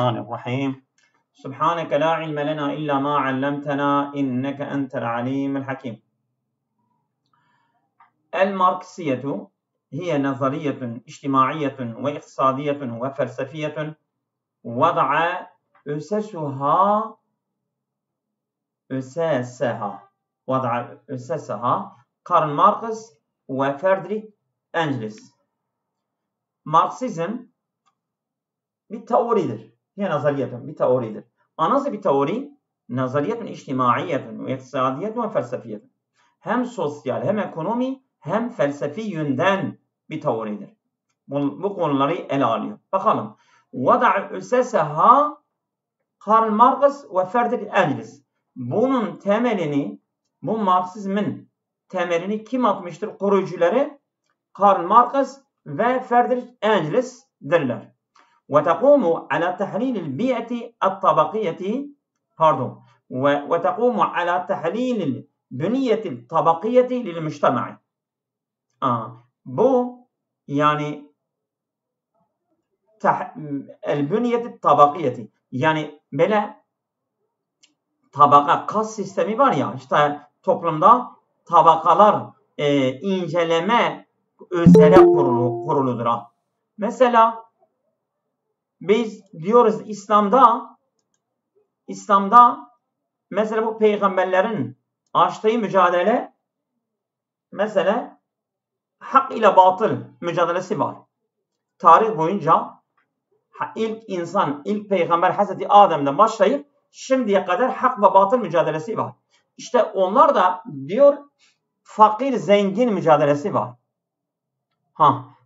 الرحمن الرحيم سبحانك لا علم لنا إلا ما علمتنا إنك أنت العليم الحكيم. الماركسية هي نظرية اجتماعية واقتصادية وفلسفية وضع أساسها كارل ماركس وفريدريك أنجلس. Marksizm bir teoridir. Hiye nazariyetun bir teoridir. Nasıl bir teori? Nazariyetun içtimaiyetun ve iktisadiyetun ve felsefiyetun. Hem sosyal, hem ekonomi, hem felsefi yönden bir teoridir. Bu konuları ele alıyor. Bakalım. Vada'a üseseha Karl Marx ve Friedrich Engels. Bunun temelini, bu Marksizmin temelini kim atmıştır? Kurucuları Karl Marx ve Friedrich Engels'dirler. وتقوم على تحليل البيئة الطبقية وتقوم على تحليل البنية الطبقية للمجتمع. Bu yani البنية الطبقية yani böyle tabaka kas sistemi var ya, işte toplumda tabakalar inceleme üzere kuruludur. Mesela biz diyoruz İslam'da mesela bu peygamberlerin açtığı mücadele, mesela hak ile batıl mücadelesi var. Tarih boyunca ilk peygamber Hazreti Adem'den başlayıp şimdiye kadar hak ve batıl mücadelesi var. İşte onlar da diyor fakir zengin mücadelesi var.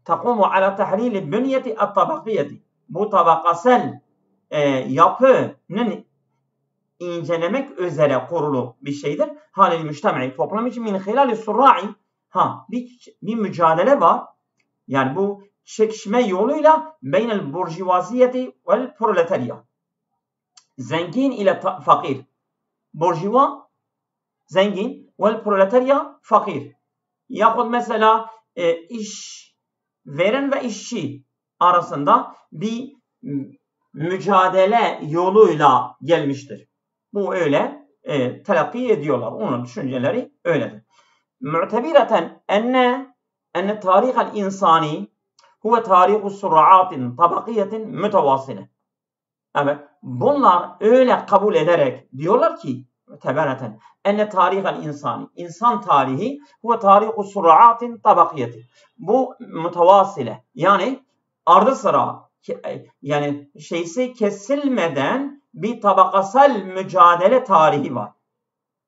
Takumu ala tahlili bünyeti at-tabakiyeti. Bu tabakasal yapının incelemek üzere kurulu bir şeydir. Halil müştema'i, toplum için min hilal-i surra'i, bir mücadele var. Yani bu çekişme yoluyla beynel burjuvaziyeti vel proletarya. Zengin ile fakir. Burjuva zengin vel proletarya fakir. Yahut mesela iş veren ve işçi arasında bir mücadele yoluyla gelmiştir. Bu öyle telakki ediyorlar. Onun düşünceleri öyledir. Mu'tebireten enne tarihal insani huve tarihu sur'atin tabakiyetin mütevasile. Evet, bunlar öyle kabul ederek diyorlar ki mu'tebireten enne tarihal insani, insan tarihi huve tarihu sur'atin tabakiyetin. Bu mütevasile, yani ardı sıra, yani kesilmeden bir tabakasal mücadele tarihi var.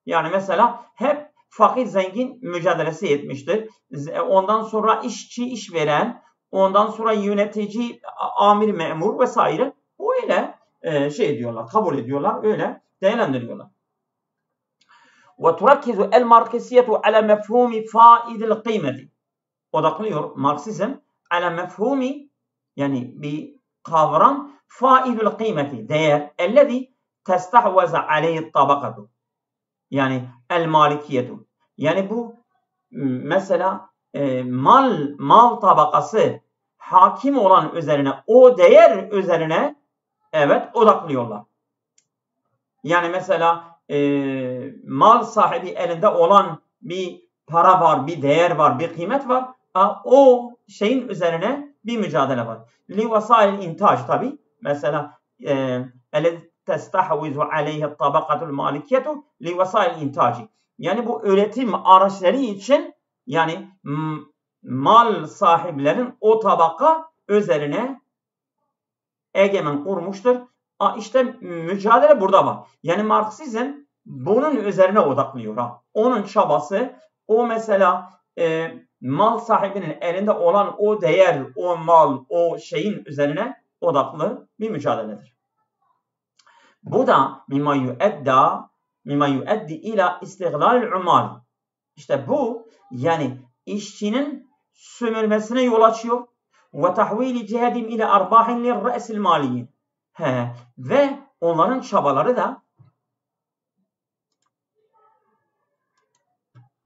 Yani mesela hep fakir zengin mücadelesi etmiştir. Ondan sonra işçi işveren, ondan sonra yönetici, amir memur vesaire. Bu öyle diyorlar, kabul ediyorlar, öyle değerlendiriyorlar. Ve turakkizu el marksiyetu ala mefhumi faidil kıymeti. Odaklıyor Marksizm ala mefhumi, yani bir kavram, faidül kıymeti, değer, ellezî testahveze aleyhi tabakatu, yani el malikiyetu, yani bu mesela mal tabakası hakim olan üzerine, o değer üzerine odaklıyorlar. Yani mesela mal sahibi elinde olan bir para var, bir değer var, bir kıymet var. O şeyin üzerine bir mücadele var. Li vasail intaj, tabi. Mesela testahvizu aleyhi tabakatul malikiyetu li vasail intaci. Yani bu üretim araçları için, yani mal sahiplerin o tabaka üzerine egemen kurmuştur. İşte mücadele burada var. Yani Marksizm bunun üzerine odaklıyor. Onun çabası, o mesela mal sahibinin elinde olan o değer, o mal, o şeyin üzerine odaklı bir mücadeledir. Bu da mimma yueddi ila istiglal umal. İşte bu, yani işçinin sömürmesine yol açıyor. Ve tahvili cihadim ila arbahin lirre'sil maliyin. Ve onların çabaları da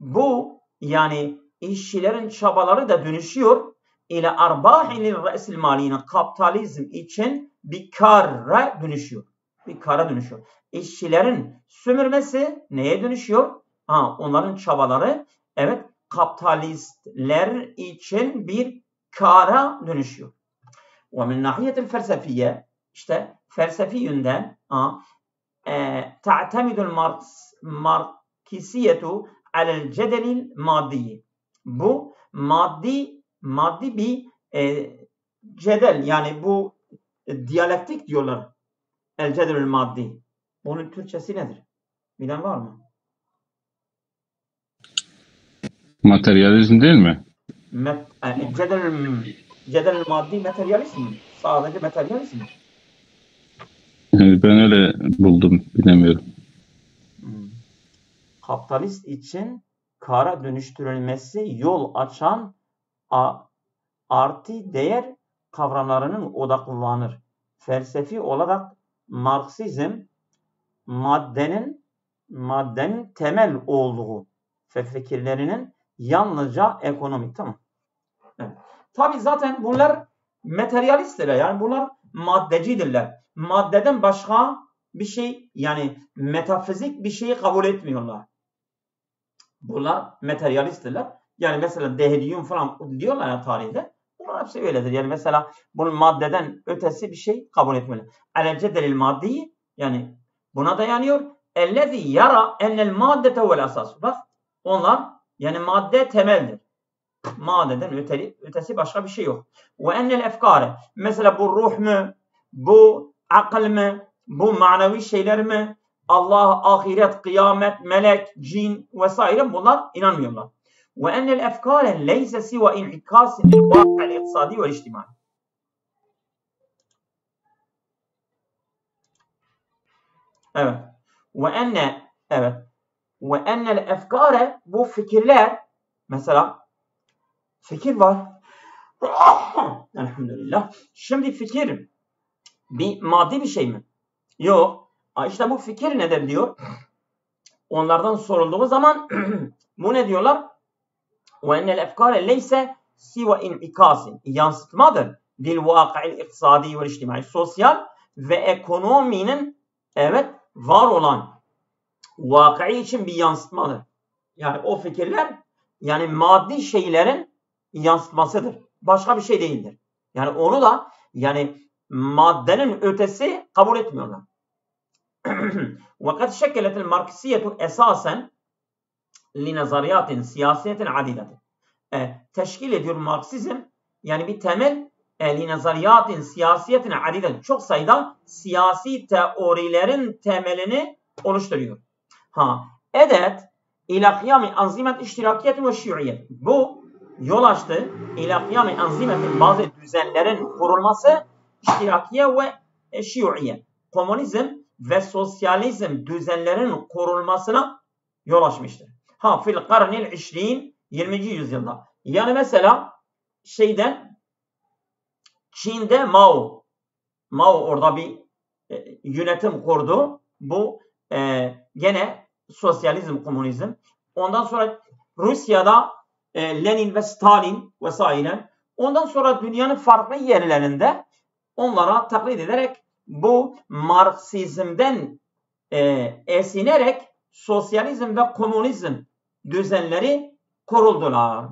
bu, yani işçilerin çabaları da dönüşüyor ile arbahil re'sil maliyine kapitalizm için bir kara dönüşüyor. Bir kara dönüşüyor. İşçilerin sömürmesi neye dönüşüyor? Onların çabaları evet kapitalistler için bir kara dönüşüyor. Ve min nahiyetil felsefiye işte felsefi yönden ta'temidul markisiyetu alel cedelil maddi. Bu maddi bir cedel yani bu diyalektik diyorlar. El cedelül maddi. Bunun Türkçesi nedir? Bilen var mı? Materyalizm değil mi? Cedelül maddi materyalizm mi? Sadece materyalizm mi? Ben öyle buldum. Bilemiyorum. Kapitalist için kara dönüştürülmesi yol açan artı değer kavramlarının odaklanır. Felsefi olarak Marksizm maddenin temel olduğu ve fikirlerinin yalnızca ekonomik. Tamam. Evet. Tabii zaten bunlar materyalistler yani bunlar maddecidirler. Maddeden başka bir şey yani metafizik bir şeyi kabul etmiyorlar. Bunlar materyalistler. Yani mesela Dehlium falan diyorlar ya tarihte. Bunlar hepsi öyledir. Yani mesela bunun maddeden ötesi bir şey kabul etmiyorlar. Alece delil maddi yani buna dayanıyor. Ellezî yara ennel maddete vel asas. Bak onlar yani madde temeldir. Maddeden ötesi başka bir şey yok. Ve ennel efkare. Mesela bu ruh mu? Bu akıl mı? Bu manevi şeyler mi? Allah, ahiret, kıyamet, melek, cin vesaire bunlar inanmıyorlar. Ve ennel efkare leyse siva in'ikasin lil vaki'l iktisadi ve içtimai. Evet. Ve ennel efkare bu fikirler mesela fikir var. Elhamdülillah. Şimdi fikir bir maddi bir şey mi? Yok. İşte bu fikir nedir diyor. Onlardan sorulduğu zaman bu ne diyorlar? وَاَنَّ الْاَفْكَارَ لَيْسَ سِوَ اِنْعِكَاسٍ yansıtmadır. Dil vakı'il iktisadi ve içtimai. Sosyal ve ekonominin evet var olan vakı için bir yansıtmadır. Yani o fikirler yani maddi şeylerin yansıtmasıdır. Başka bir şey değildir. Yani onu da yani maddenin ötesi kabul etmiyorlar. وقد شكلت الماركسية أساسا لنظريات سياسية عديدة. Teşkil ediyor Marksizm yani bir temel linazariyatin siyasiyetin adiden çok sayıda siyasi teorilerin temelini oluşturuyor. Edet ila kıyami anzimet iştirakiyeti ve şiuiyet. Bu yol açtı ila kıyami anzimetin bazı düzenlerin kurulması iştirakiye ve şiuiyet. Komünizm ve sosyalizm düzenlerinin kurulmasına yol açmıştır. Fil karnil 20. yüzyılda. Yani mesela Çin'de Mao orada bir yönetim kurdu. Bu gene sosyalizm, komünizm. Ondan sonra Rusya'da Lenin ve Stalin vesaire. Ondan sonra dünyanın farklı yerlerinde onlara taklit ederek bu Marksizm'den esinerek sosyalizm ve komünizm düzenleri kuruldular.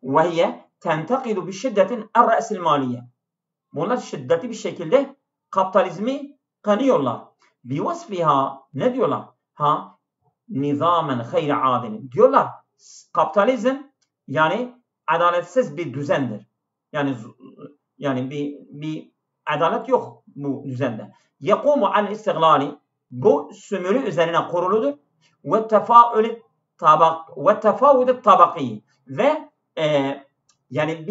Ve hiye tentekidu bi şiddetin er-re'sil maliye. Bunlar şiddetli bir şekilde kapitalizmi kanıyorlar. Bi vasfiha ne diyorlar? Nizamen hayri adilin. Diyorlar kapitalizm yani adaletsiz bir düzendir. Yani bir adalet yok bu düzende. Yakumu al istiglali bu sömürü üzerine kuruludur. Ve tefavüd tabaki ve yani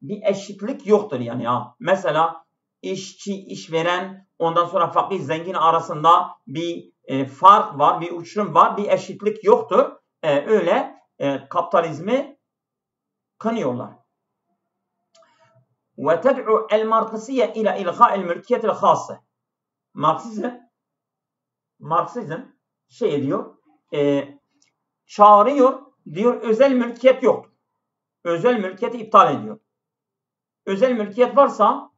bir eşitlik yoktur yani Mesela işçi, işveren, ondan sonra fakir, zengin arasında bir fark var, bir uçurum var, bir eşitlik yoktur. Öyle kapitalizmi kanıyorlar. Ve ted'u el-marksiye ila ilga'il mülkiyetil khassa. Marksizm diyor, çağırıyor, diyor özel mülkiyet yoktur. özel mülkiyeti iptal ediyor. Özel mülkiyet varsa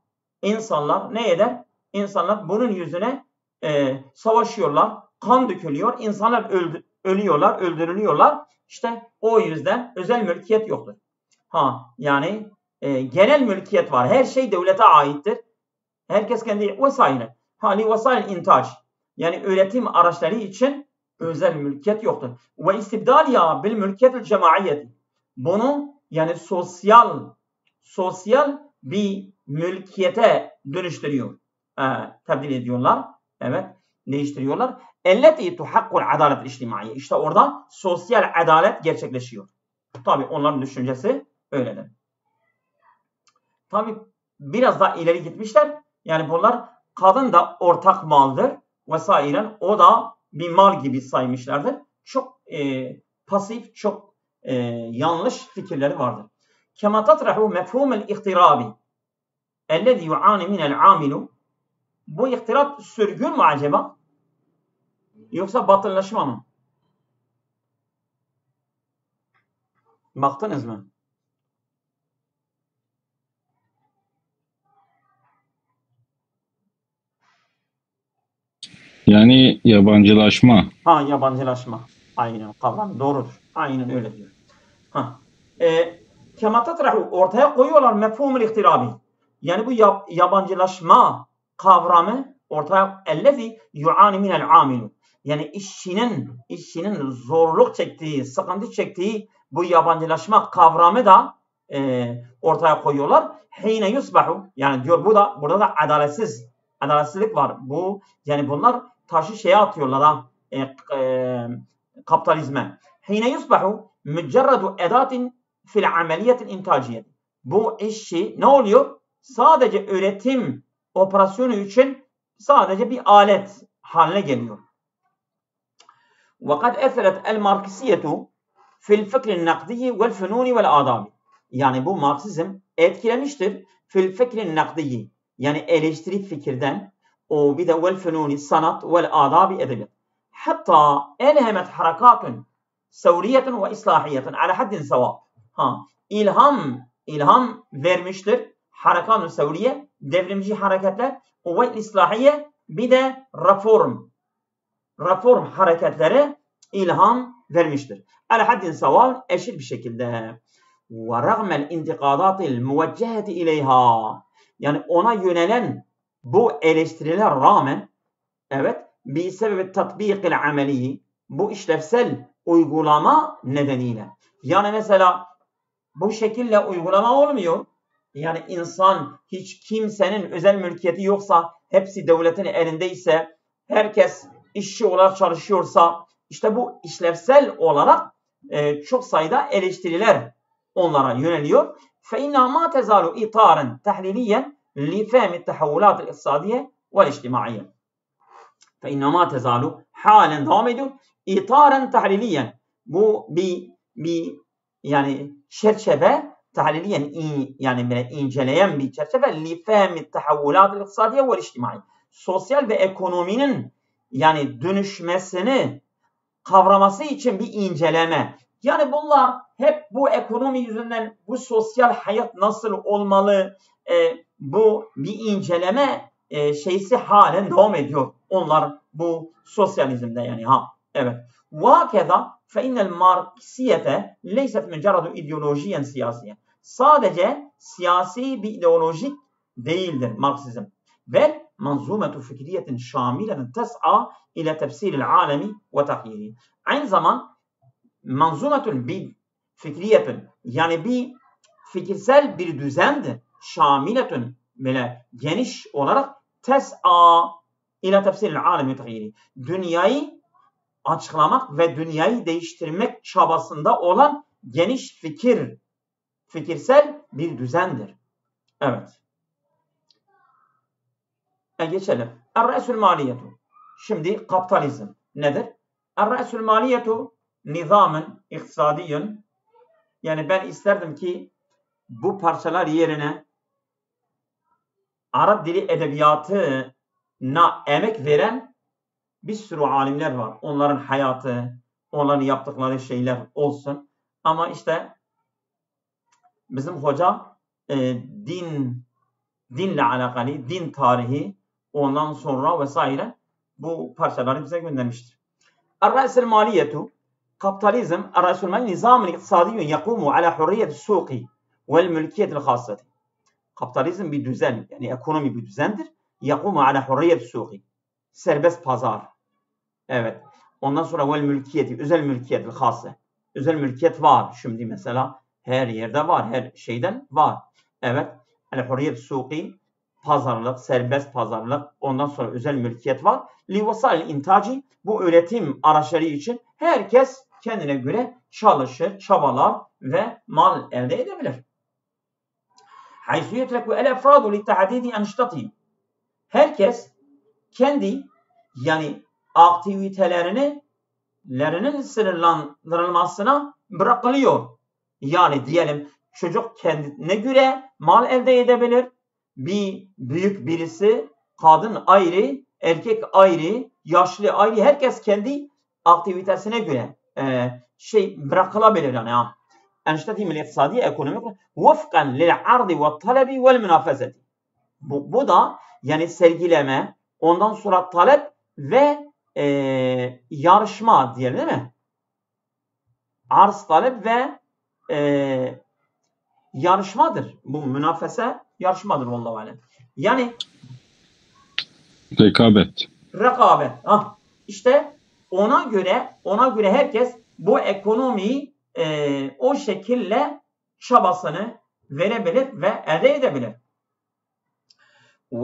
insanlar ne eder? İnsanlar bunun yüzüne savaşıyorlar, kan dökülüyor, insanlar ölüyorlar, öldürülüyorlar. İşte o yüzden özel mülkiyet yoktur. Yani genel mülkiyet var. Her şey devlete aittir. Herkes kendi vesaire. Hali vesaire intac. Yani üretim araçları için özel mülkiyet yoktur. Ve istibdaliha bil mülkiyetil cemaiyeti. Bunu yani sosyal bir mülkiyete dönüştürüyor. Tebdil ediyorlar. Evet. Değiştiriyorlar. Elleti tuhakkul adalet içtimaiye. İşte orada sosyal adalet gerçekleşiyor. Tabii onların düşüncesi öyledir. Tabii biraz daha ileri gitmişler. Yani bunlar kadın da ortak maldır vesaire. O da bir mal gibi saymışlardır. Çok pasif, çok yanlış fikirleri vardır. Kema tatrahu mefhumel ihtirabi ellezî yu'ani minel amilu. Bu ihtirap sürgün mü acaba? Yoksa batılılaşma mı? Baktınız mı? Yani yabancılaşma. Yabancılaşma. Aynen kavram doğrudur. Aynen öyle diyor. Kema tatrahu ortaya koyuyorlar mefhumul ihtirabi. Yani bu yabancılaşma kavramı ortaya ellezî yu'ani minel amilu. Yani işçinin zorluk çektiği, sıkıntı çektiği bu yabancılaşma kavramı da ortaya koyuyorlar. Hine yusbahu yani diyor burada da adaletsizlik var. Yani bunlar taşı şeye atıyorlar kapitalizme. Hine yusbahu mücerredu edatin fil ameliyetin intaciyeti. Bu işçi ne oluyor? Sadece üretim operasyonu için sadece bir alet haline geliyor. وَقَدْ اَثَرَتْ الْمَاركسِيَةُ فِي الْفِكْرِ النَّقْدِيِّ وَالْفُنُونِ وَالْآدَابِ. Yani bu Marksizm etkilemiştir. Fil fikrin nakdiyi yani eleştiri fikirden o bir de وَالْفُنُونِ sanat وَالْآدَابِ edebiyat. Hatta elhemet harekatun sevriyetun ve islahiyetun ala haddin seva. İlham vermiştir. Harekatun sevriye devrimci hareketler ve islahiye bir de reform hareketleri ilham vermiştir. Ala haddin seva eşit bir şekilde. Ve rağmel intikadatil muveceheti ileyha. Yani ona yönelen bu eleştiriler rağmen evet bir sebebi tatbikil ameliyi bu işlevsel uygulama nedeniyle. Yani mesela bu şekilde uygulama olmuyor. Yani insan hiç kimsenin özel mülkiyeti yoksa hepsi devletin elindeyse herkes işçi olarak çalışıyorsa işte bu işlevsel olarak çok sayıda eleştiriler onlara yöneliyor. فَاِنَّا مَا تَزَالُ اِطَارًا تَحْلِيلِيًا لِفَهْمِ التَّحَوُّلَاتِ الْاِقْتصَادِيَّةِ وَالْاِجْتِمَاعِيَّةِ فَاِنَّا تَزَالُ halen devam ediyor. İtaren tahliliyen. Bu bir yani çerçeve tahliliyen yani böyle inceleyen bir çerçeve li fehmi tahavvulat iktisadiye ve içtimai. Sosyal ve ekonominin yani dönüşmesini kavraması için bir inceleme. Yani bunlar hep bu ekonomi yüzünden bu sosyal hayat nasıl olmalı bu bir inceleme şeysi halen devam ediyor. Onlar bu sosyalizmde yani evet. Vakeza fe innel marksiyete leyset mücerradu ideolojiyen siyasiye. Sadece siyasi bir ideolojik değildir Marksizm. Ve manzumetu fikriyetin şamiletin tes'a ile tefsiril alemi ve tahyiri. Aynı zaman manzumetun bir fikriyetun yani bir fikirsel bir düzendir. Şamiletun böyle geniş olarak tes'a ile tefsiril alemi tahyiri. Dünyayı açıklamak ve dünyayı değiştirmek çabasında olan geniş fikirsel bir düzendir. Evet. Geçelim. Er-re'sül maliyetu. Şimdi kapitalizm nedir? Er-re'sül maliyetu nizamın iktisadiyün. Yani ben isterdim ki bu parçalar yerine Arap dili edebiyatına emek veren bir sürü alimler var. Onların hayatı, onların yaptıkları şeyler olsun. Ama işte bizim hoca dinle alakalı, din tarihi, ondan sonra vesaire bu parçaları bize göndermiştir. Er-Ra'sel maliyetu, kapitalizm, er-Ra'sel mali nizamın iktisadiyun yakumu ala hurriyeti suqi vel mülkiyetil khasati. Kapitalizm bir düzen, yani ekonomi bir düzendir. Yakumu ala hurriyeti suqi. Serbest pazar. Evet. Ondan sonra vel mülkiyeti, özel mülkiyetil khası. Özel mülkiyet var. Şimdi mesela her yerde var, her şeyden var. Evet. Yani hurriyet suqi, pazarlık, serbest pazarlık, ondan sonra özel mülkiyet var. Li vasail intaci, bu üretim araçları için herkes kendine göre çalışır, çabalar ve mal elde edebilir. Haysu yutreku el efradu li tahdidi enştatihim. Herkes kendi yani aktivitelerinin sınırlandırılmasına bırakılıyor. Yani diyelim çocuk kendine göre mal elde edebilir. Bir büyük birisi, kadın ayrı, erkek ayrı, yaşlı ayrı, herkes kendi aktivitesine göre bırakılabilir yani. Enştatihim el-iktisadiye ekonomik vefkan lil-ardi ve-talebi vel-münafezeti. Bu da yani sergileme, ondan sonra talep ve yarışma diyelim değil mi? Arz, talep ve yarışmadır. Bu münafese yarışmadır vallahi alem. Yani rekabet. İşte ona göre herkes bu ekonomiyi o şekilde çabasını verebilir ve elde edebilir.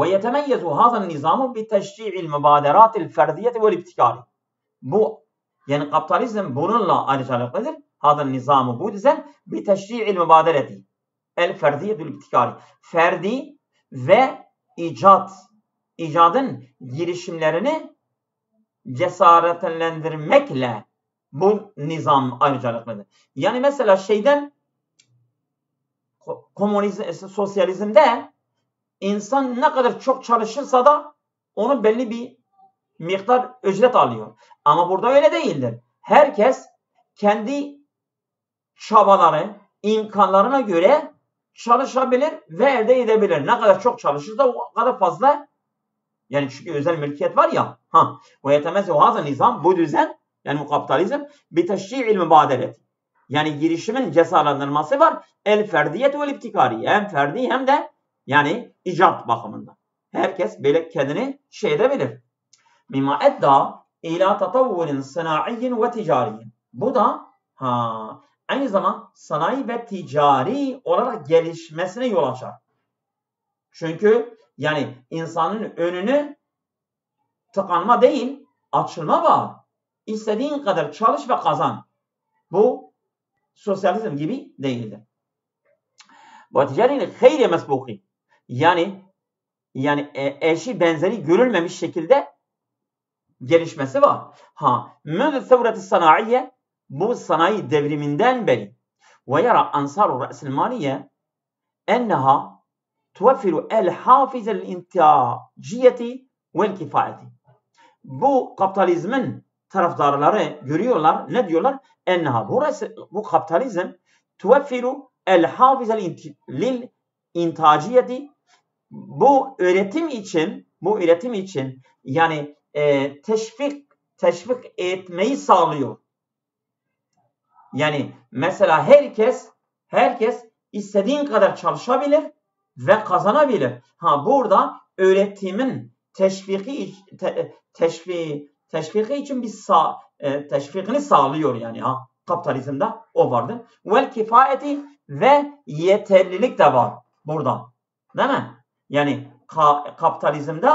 ويتميز هذا النظام بتشجيع المبادرات الفردية والابتكار. Bu yani kapitalizm bununla ayrıcalıklıdır. هذا النظام bu düzen بتشجيع المبادرة الفردية والابتكار. Ferdi ve icadın girişimlerini cesaretlendirmekle bu nizam ayrıcalıklıdır. Yani mesela sosyalizmde İnsan ne kadar çok çalışırsa da onu belli bir miktar ücret alıyor. Ama burada öyle değildir. Herkes kendi çabaları, imkanlarına göre çalışabilir ve elde edebilir. Ne kadar çok çalışırsa o kadar fazla. Yani çünkü özel mülkiyet var ya. Ve yetemezzu hazı nizam, bu düzen yani bu kapitalizm bir teşri'il mübadeleti. Yani girişimin cesaretlendirmesi var. El ferdiyet ve ibtikari. Hem ferdi hem de yani icat bakımından. Herkes böyle kendini edebilir. Mimma edda ila tatavvulin sanaiyin ve ticariyin. Bu da aynı zaman sanayi ve ticari olarak gelişmesine yol açar. Çünkü yani insanın önünü tıkanma değil, açılma var. İstediğin kadar çalış ve kazan. Bu sosyalizm gibi değildir. Bu ticarinin hayri mesbuki. Yani eşi benzeri görülmemiş şekilde gelişmesi var. Münzü sevret-i sanayiye, bu sanayi devriminden beri ve yara ansar-ı re'sil maliye enneha tuveffiru el-hafizel intiyaciyeti vel kifayeti. Bu kapitalizmin taraftarları görüyorlar. Ne diyorlar? Enneha, bu kapitalizm tuveffiru el-hafizel intiyaciyeti, bu üretim için yani teşvik etmeyi sağlıyor. Yani mesela herkes istediğin kadar çalışabilir ve kazanabilir. Burada üretimin teşviki için bir teşvikini sağlıyor yani. Kapitalizmde o vardır. Vel kifayeti, ve yeterlilik de var burada. Değil mi? Yani kapitalizmde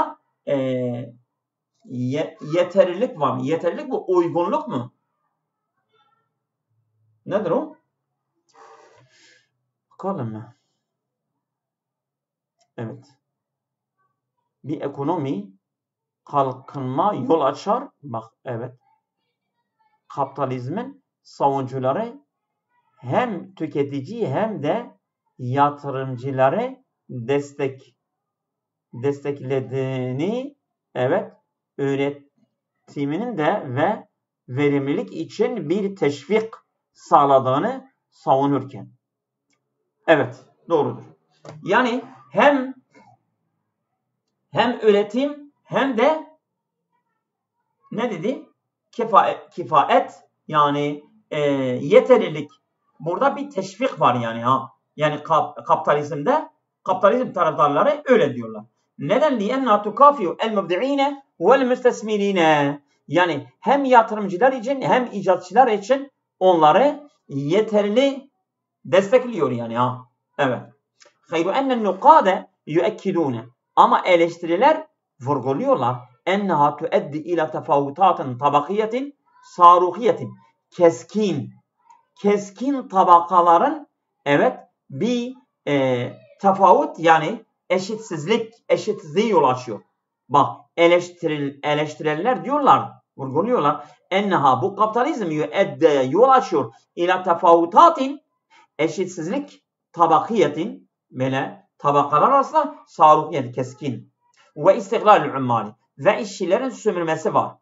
yeterlilik var mı? Yeterlilik bu uygunluk mu? Nedir o? Bakalım mı? Evet. Bir ekonomi kalkınma yol açar. Bak evet. Kapitalizmin savunucuları hem tüketici hem de yatırımcıları desteklediğini, evet, üretiminin de ve verimlilik için bir teşvik sağladığını savunurken Evet, doğrudur. Yani hem üretim hem de ne dedi? Kifaet yani yeterlilik. Burada bir teşvik var yani ha. Yani kapitalizm taraftarları öyle diyorlar. Neden? لِيَنَّا تُكَافِيُ الْمُبْدِعِينَ وَالْمُسْتَسْمِرِينَ. Yani hem yatırımcılar için hem icatçılar için onları yeterli destekliyor yani ha. Evet. خَيْرُ اَنَّ النُّقَادَ يُؤَكِّدُونَ. Ama eleştiriler vurguluyorlar. اَنَّهَا تُؤَدِّ اِلَى تَفَاوُتَاتٍ طَبَقِيَةٍ صَارُخِيَةٍ. Keskin tabakaların evet bir tefavut yani eşitsizliği yol açıyor. Bak eleştirilenler diyorlar, vurguluyorlar. Enneha bu kapitalizm yol açıyor. İla tefavutatin eşitsizlik tabakiyetin böyle tabakalar arasında sarukiyet keskin. Ve istiğlalül ummali ve işçilerin sömürmesi var.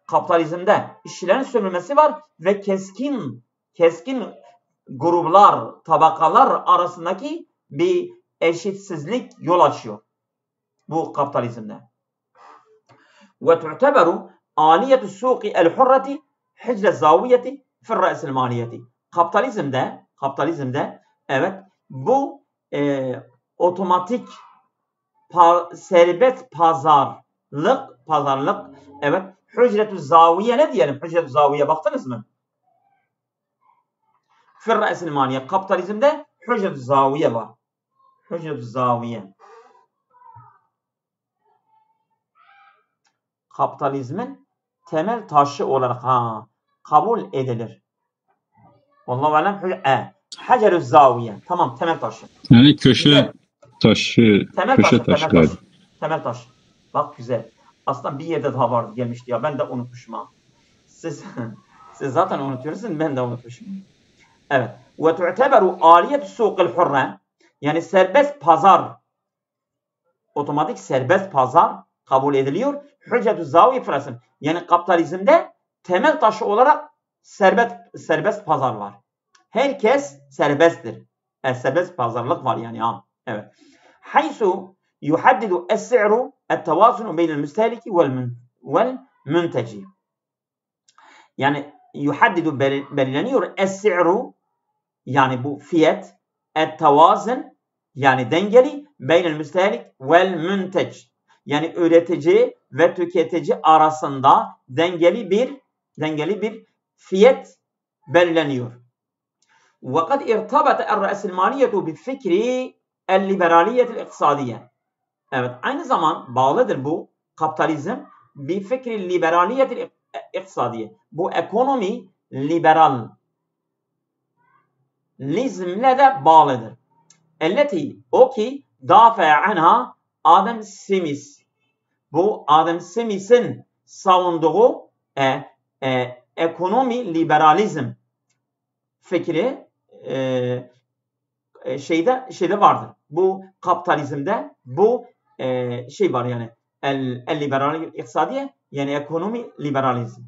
Kapitalizmde işçilerin sömürmesi var ve keskin gruplar, tabakalar arasındaki bir eşitsizlik yol açıyor. Bu kapitalizmde. Ve tu'teberu aliyetü suqi el-hurreti hicle zaviyeti fir-ra'sil maliyeti. Kapitalizmde evet bu otomatik serbest pazarlık evet hücretü zaviye ne diyelim? Hücretü zaviye baktınız mı? Fir-ra'sil maliye. Kapitalizmde hücretü zaviye var. Hücretü zaviye. Kapitalizmin temel taşı olarak kabul edilir. Vallahu alem hacerü zaviye. Tamam, temel taşı. Yani köşe taşı. Temel taş. Bak güzel. Aslında bir yerde daha vardı gelmişti ya. Ben de unutmuşum ha. Siz zaten unutuyorsunuz. Ben de unutmuşum. Evet. Ve tu'teberu aliyetü suqil hurre. Yani serbest pazar. Otomatik serbest pazar kabul ediliyor. Hüccetü zaviye firasın. Yani kapitalizmde temel taşı olarak serbest pazar var. Herkes serbesttir. Serbest pazarlık var yani ha. Evet. Haysu yuhaddidu es-si'ru et-tevazunu beynel müstehliki vel münteci. Yani yuhaddidu belirleniyor es-si'ru yani bu fiyat et-tevazun yani dengeli beynel müstehlik vel münteç yani üretici ve tüketici arasında dengeli bir fiyat belirleniyor. Ve kad irtabata er-ra'silmaliyetu bi fikri el-liberaliyetil iktisadiye. Evet, aynı zaman bağlıdır bu kapitalizm bi fikri liberaliyetil iktisadiye. Bu ekonomi liberalizmle de bağlıdır. Elleti o ki dafa anha Adam Smith. Bu Adam Smith'in savunduğu ekonomi liberalizm fikri şeyde vardır. Bu kapitalizmde bu şey var yani el-liberalizm iktisadiye yani ekonomi liberalizm.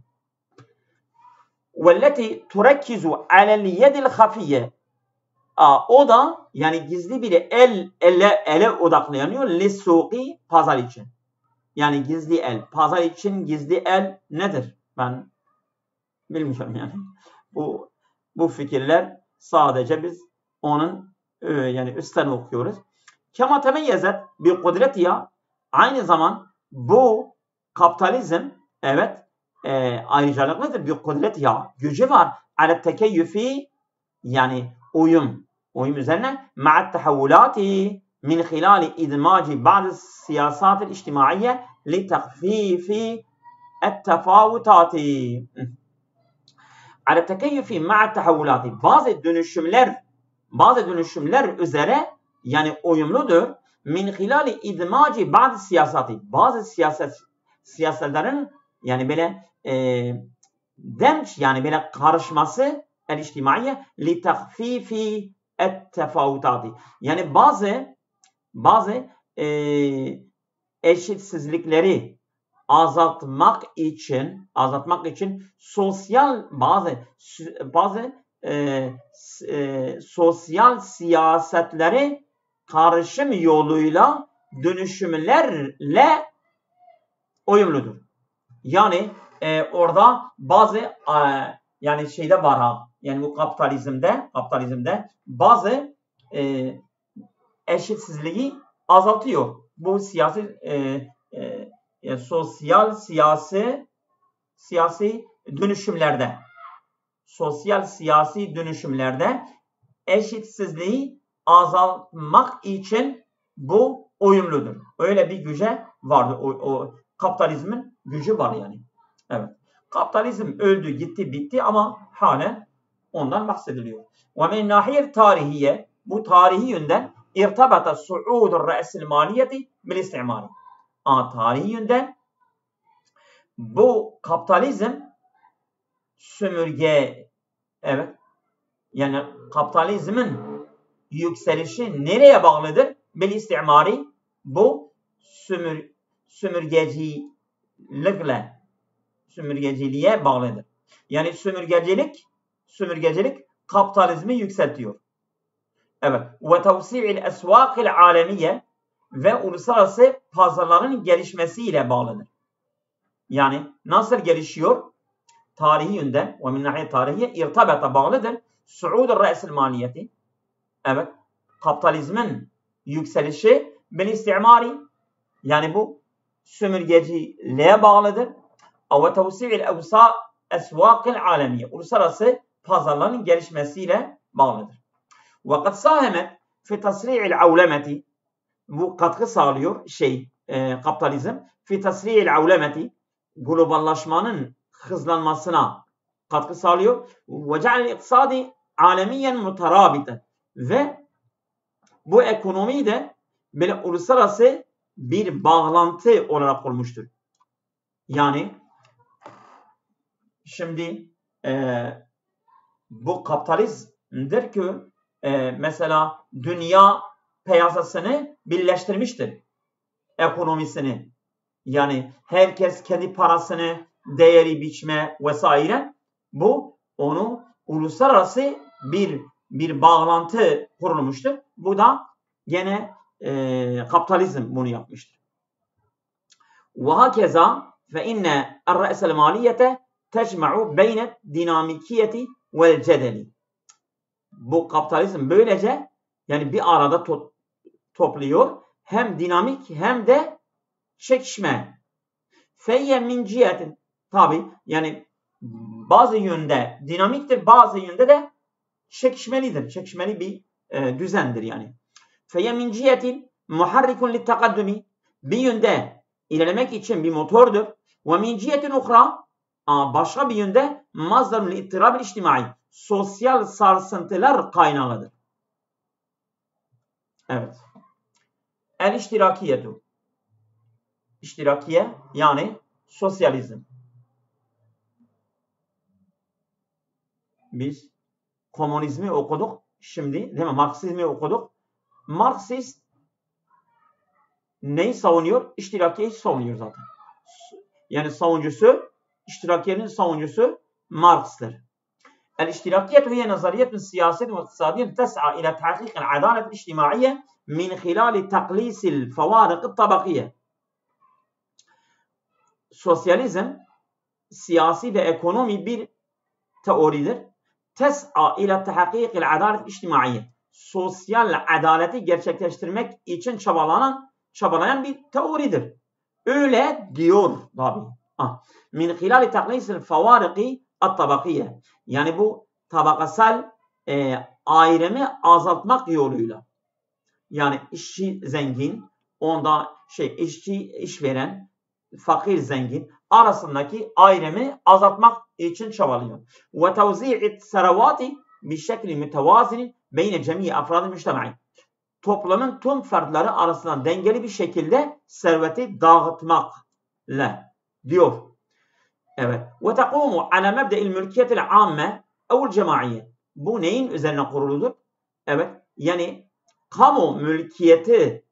Velleti turekkizu alel yedil hafiye. O da yani gizli bir ele odaklanıyor. Lissuqi pazar için. Yani gizli el. Pazar için gizli el nedir? Ben bilmiyorum yani. Bu fikirler sadece biz onun yani üstten okuyoruz. Kema temeyyezet bir kudretiya aynı zaman bu kapitalizm evet ayrıcalıklıdır. Bir kudretiya gücü var. Alet tekeyyüfi yani uyum üzerine ma'at tehavvulati min hilali idmaci bazı siyasatil içtimaiye li takfifi et-tefavutati. Ala tekeyyüfi ma'at tehavvulati bazı dönüşümler üzere yani uyumludur. Min hilali idmaci bazı siyasati bazı siyasetlerin yani böyle demç yani böyle karışması el-içtimaiye li takfifi et-tefavutati. Yani bazı eşitsizlikleri azaltmak için sosyal bazı sosyal siyasetleri karışım yoluyla dönüşümlerle uyumludur. Yani orada bazı yani şeyde var ha, yani bu kapitalizmde bazı eşitsizliği azaltıyor. Bu siyasi sosyal siyasi dönüşümlerde eşitsizliği azaltmak için bu uyumludur. Öyle bir güce vardı. O kapitalizmin gücü var yani. Evet. Kapitalizm öldü, gitti, bitti ama halen ondan bahsediliyor. Ve min nahiyet tarihiye, bu tarihi yönden irtabata su'udur re'sil maliyeti bil istimari. Tarihi yönden bu kapitalizm sömürge, evet, yani kapitalizmin yükselişi nereye bağlıdır? Bil istimari, bu sömürgeciliğe bağlıdır. Yani sömürgecilik kapitalizmi yükseltiyor. Evet. Ve tevsi'il esvâkil alemiye, ve uluslararası pazarların gelişmesiyle bağlıdır. Yani nasıl gelişiyor? Tarihi yönden ve min nahiyet tarihiye irtabata bağlıdır. Su'udur re'sil maliyeti. Evet. Kapitalizmin yükselişi bil istimari, yani bu sömürgeciliğe bağlıdır. Ve tevsi'il esvâkil alemiye, uluslararası pazarların gelişmesiyle bağlıdır. Ve kad sahemet fi tasri'il avlemeti, bu katkı sağlıyor kapitalizm fi tasri'il avlemeti, globallaşmanın hızlanmasına katkı sağlıyor. Ve ce'al iktisadi alemiyen muterabiten, ve bu ekonomiyi de böyle uluslararası bir bağlantı olarak olmuştur. Yani şimdi bu kapitalizmdir ki mesela dünya piyasasını birleştirmiştir, ekonomisini. Yani herkes kendi parasını, değeri biçme vesaire, bu onu uluslararası bir bağlantı kurulmuştur. Bu da gene kapitalizm bunu yapmıştır. Ve hakeza fe inne er-re'sel maliyete tecma'u beyne dinamikiyeti vel cedeli. Bu kapitalizm böylece yani bir arada topluyor. Hem dinamik hem de çekişme. Feyye min cihetin. Tabi yani bazı yönde dinamiktir, bazı yönde de çekişmelidir. Çekişmeli bir düzendir yani. Feyye min cihetin muharrikun lit takaddumi. Bir yönde ilerlemek için bir motordur. Ve min cihetin ukra, başka bir yönde mazdarun li ittirabil içtimai. Sosyal sarsıntılar kaynağıdır. Evet. El iştirakiyetu. İştirakiye yani sosyalizm. Biz komünizmi okuduk. Şimdi değil mi? Marksizmi okuduk. Marksist neyi savunuyor? İştirakiyeyi savunuyor zaten. Yani iştirakiyenin savuncusu Marx'tır. الاشتراكية هي نظرية سياسية واقتصادية تسعى إلى تحقيق العدالة الاجتماعية من خلال تقليص الفوارق الطبقية. Sosyalizm siyasi ve ekonomi bir teoridir. Tes'a ile tahakkikil adalet içtimaiye. Sosyal adaleti gerçekleştirmek için çabalayan bir teoridir. Öyle diyor tabi. Min hilali taklisil favariki at-tabakiye. Yani bu tabakasal ayrımı azaltmak yoluyla. Yani işçi zengin, onda işçi işveren, fakir zengin arasındaki ayrımı azaltmak için çabalıyor. Ve tevzi'it seravati bi şekli mütevazinin beyne cemii afradil müçtemai. Toplumun tüm fertleri arasında dengeli bir şekilde serveti dağıtmakla diyor. Evet. Ve tekumu ala mebde'il mülkiyetil amme evl cemaiye. Bu neyin üzerine kuruludur? Evet. Yani kamu mülkiyeti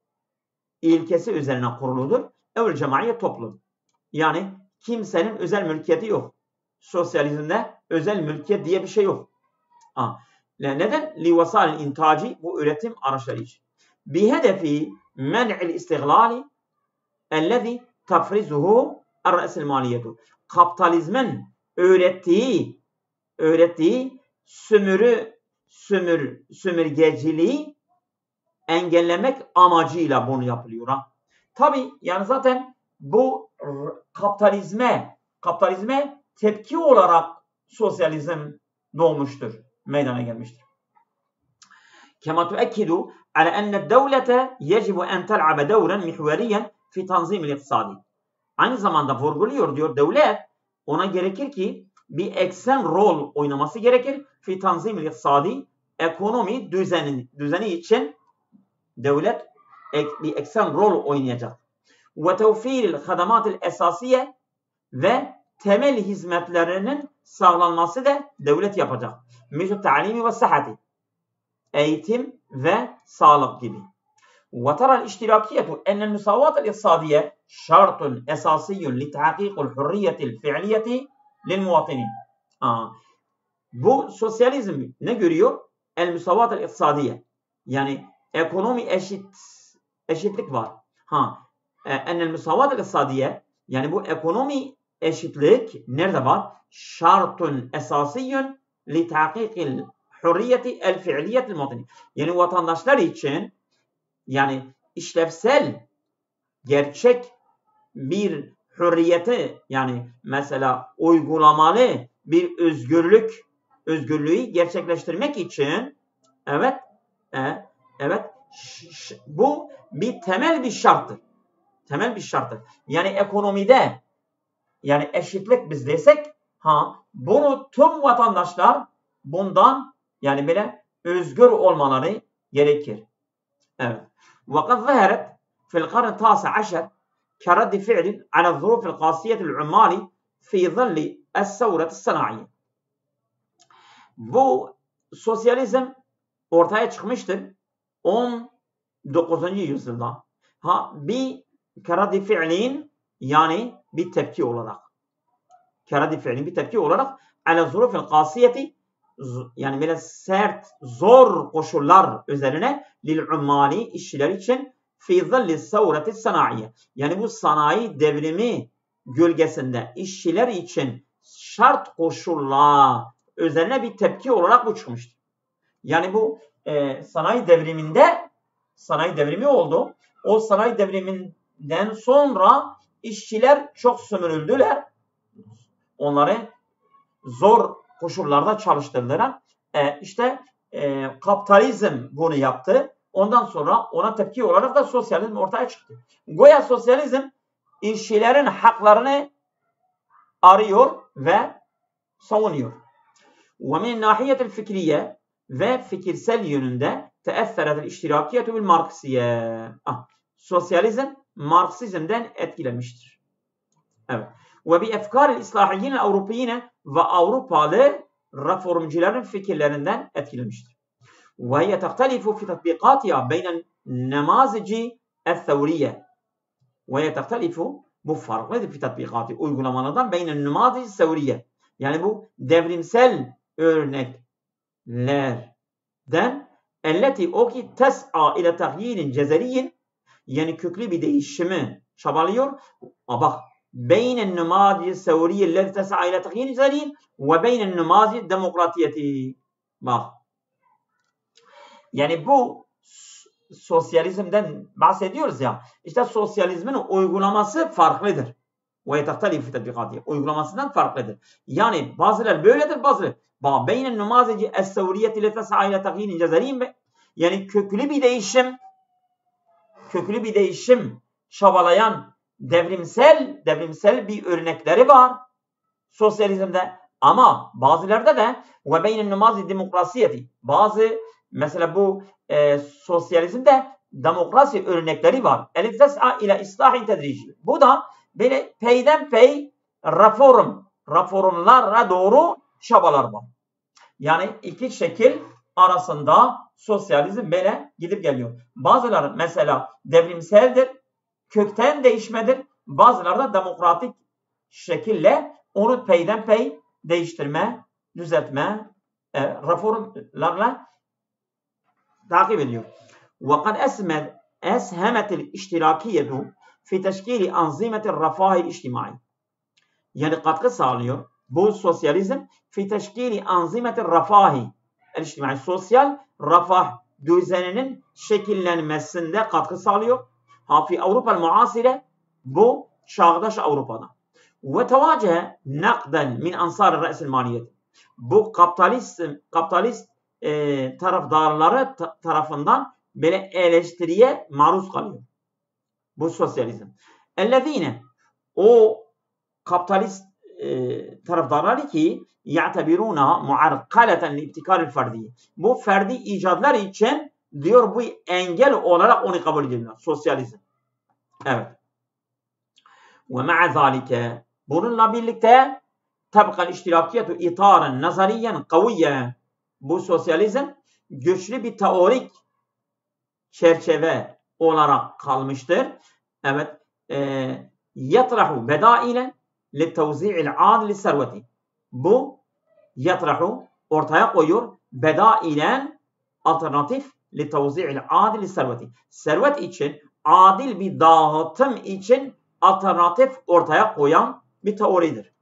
ilkesi üzerine kuruludur. Evl cemaiye toplum. Yani kimsenin özel mülkiyeti yok. Sosyalizmde özel mülkiyet diye bir şey yok. Neden? Livasail intaci, bu üretim araçları için. Bihedefi men'il istiglali ellezî tafrizuhu er-re'sil maliyetu. Kapitalizmin öğrettiği sömürgeciliği engellemek amacıyla bunu yapılıyor. Tabii yani zaten bu kapitalizme tepki olarak sosyalizm doğmuştur, meydana gelmiştir. Kema tuekkidu ala enne devlete yecibu en tel'abe devren mihveriyen fi tanzimil iktisadi. Aynı zamanda vurguluyor diyor, devlet ona gerekir ki bir eksen rol oynaması gerekir. Fi tanzimil iktisadi, ekonomi düzeni için devlet bir eksen rol oynayacak. Ve tevfiril hadamatil esasiye, ve temel hizmetlerinin sağlanması da devlet yapacak. Misal ta'limi ve sıhhati, eğitim ve sağlık gibi. Ve teral iştirakiyetu ennel müsavat iktisadiye şartun esasiyyun li tahkikul hurriyetil fi'liyeti lil muvatinin. Bu sosyalizm ne görüyor? El müsavat iktisadiye, yani ekonomi eşitlik var. Ennel müsavat iktisadiye, yani bu ekonomi eşitlik nerede var? Şartun esasiyyun li tahkikil hurriyeti el fi'liyetil muvatinin. Yani vatandaşlar için, yani işlevsel, gerçek bir hürriyeti, yani mesela uygulamalı bir özgürlüğü gerçekleştirmek için bu temel bir şarttır. Temel bir şarttır. Yani ekonomide, yani eşitlik biz desek, bunu tüm vatandaşlar bundan yani böyle özgür olmaları gerekir. Evet. وقد ظهرت في القرن التاسع عشر كرد فعل على الظروف القاسية للعمال في ظل الثورة الصناعية. Bu sosyalizm ortaya çıkmıştır 19. yüzyılda. Bir keradi fiilin, yani bir tepki olarak. Keradi fiilin bir tepki olarak ala zurufil kasiyeti, yani böyle sert, zor koşullar üzerine lil ummali, işçiler için fi zilli savreti sanayiye, yani bu sanayi devrimi gölgesinde işçiler için şart koşullar üzerine bir tepki olarak bu çıkmıştır. Yani bu sanayi devrimi oldu. O sanayi devriminden sonra işçiler çok sömürüldüler. Onları zor koşullarda çalıştırdılar. Kapitalizm bunu yaptı. Ondan sonra ona tepki olarak da sosyalizm ortaya çıktı. Goya sosyalizm işçilerin haklarını arıyor ve savunuyor. وَمِنْ نَاحِيَةِ الْفِكْرِيَّةِ, ve fikirsel yönünde teefferet iştirakiyetu bil Marksiye. Sosyalizm Marksizm'den etkilenmiştir. Evet. Ve bi efkaril islahiyyin Avrupiyine, ve Avrupalı reformcuların fikirlerinden etkilenmiştir. Ve hiye tehtelifu fi tatbikatiha beynen nemazici el-thevriye. Ve hiye tehtelifu, bu farklıdır fi tatbikati, uygulamalardan beynen nemazici el-thevriye. Yani bu devrimsel örneklerden elleti o ki tes'a ile tahyirin cezeriyin, yani köklü bir değişimi çabalıyor. Bak, beynen nemazi sevriye elleti tes'a ile tahyirin cezeriyin ve beynen nemazi demokratiyeti. Bak, yani bu sosyalizmden bahsediyoruz ya, işte sosyalizmin uygulaması farklıdır. Ve yetehtelifu tatbikatihi, uygulamasından farklıdır. Yani bazıları böyledir, bazıları beynen nemazici es-sevriyeti ile tes'a ile tahyirin cezeriyin, yani köklü bir değişim çabalayan devrimsel bir örnekleri var sosyalizmde, ama bazılarda da ve beynen nemazi demokrasiyeti, bazı mesela bu sosyalizmde demokrasi örnekleri var. El tes'a ile islahin tedrici. Bu da böyle peyden pey reformlara doğru çabalar var. Yani iki şekil arasında sosyalizm böyle gidip geliyor. Bazıları mesela devrimseldir, kökten değişmedir. Bazıları da demokratik şekilde onu peyden pey değiştirme, düzeltme reformlarla takip ediyor. وَقَدْ أَسْهَمَتِ الْاِشْتِرَاكِيَّةُ فِي تَشْكِيلِ أَنْظِمَةِ الرَّفَاهِ الْاِجْتِمَاعِي. Yani katkı sağlıyor. Bu sosyalizm fi teşkili anzimetir rafahi el-içtimai, sosyal refah düzeninin şekillenmesinde katkı sağlıyor. Fi Avrupa muasire, bu çağdaş Avrupa'da. Ve tevacehe nakden min ansar re'sil maliyet. Bu kapitalist tarafdarları tarafından böyle eleştiriye maruz kalıyor. Bu sosyalizm. Ellezine, o kapitalist taraftarları ki ya'tebiruna muarkaleten li'ibtikaril ferdi. Bu ferdi icadlar için diyor bu engel olarak onu kabul ediyorlar. Sosyalizm. Evet. Ve ma'a zalike, bununla birlikte tabqal iştirakiyetu itaren nazariyen kaviyye. Bu sosyalizm güçlü bir teorik çerçeve olarak kalmıştır. Evet. Yatrahu bedailen لِتَوْزِعِ الْعَادِ لِسَرْوَةِ. Bu yatrahu ortaya koyuyor. Bedailen alternatif لِتَوْزِعِ الْعَادِ لِسَرْوَةِ. Servet için, adil bir dağıtım için alternatif ortaya koyan bir teoridir.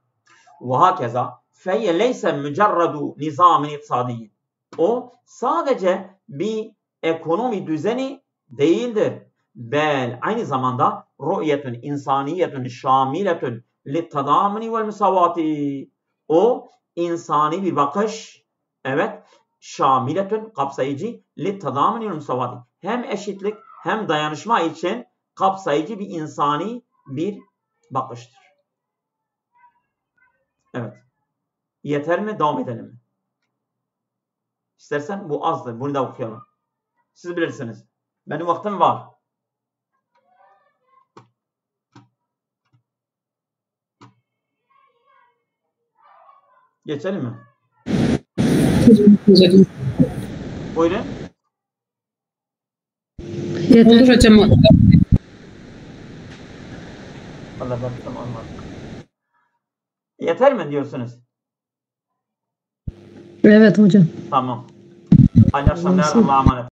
وَهَكَذَا فَيَّ لَيْسَ مُجَرَّدُ نِظَامٍ اِقْتصَادِيٍ. O sadece bir ekonomi düzeni değildir. Bel aynı zamanda ru'yetun insaniyetun şamiletun littadamini vel musavati. O insani bir bakış, evet, şamiletun kapsayıcı, littadamini vel musavati. Hem eşitlik hem dayanışma için kapsayıcı bir insani bir bakıştır. Evet. Yeter mi? Devam edelim mi? İstersen bu azdır. Bunu da okuyalım. Siz bilirsiniz. Benim vaktim var. Geçelim mi? Buyurun. Olur hocam. Vallahi ben tam anladım. Yeter mi diyorsunuz? Evet hocam. Tamam. Hayırlı akşamlar. Allah'a emanet.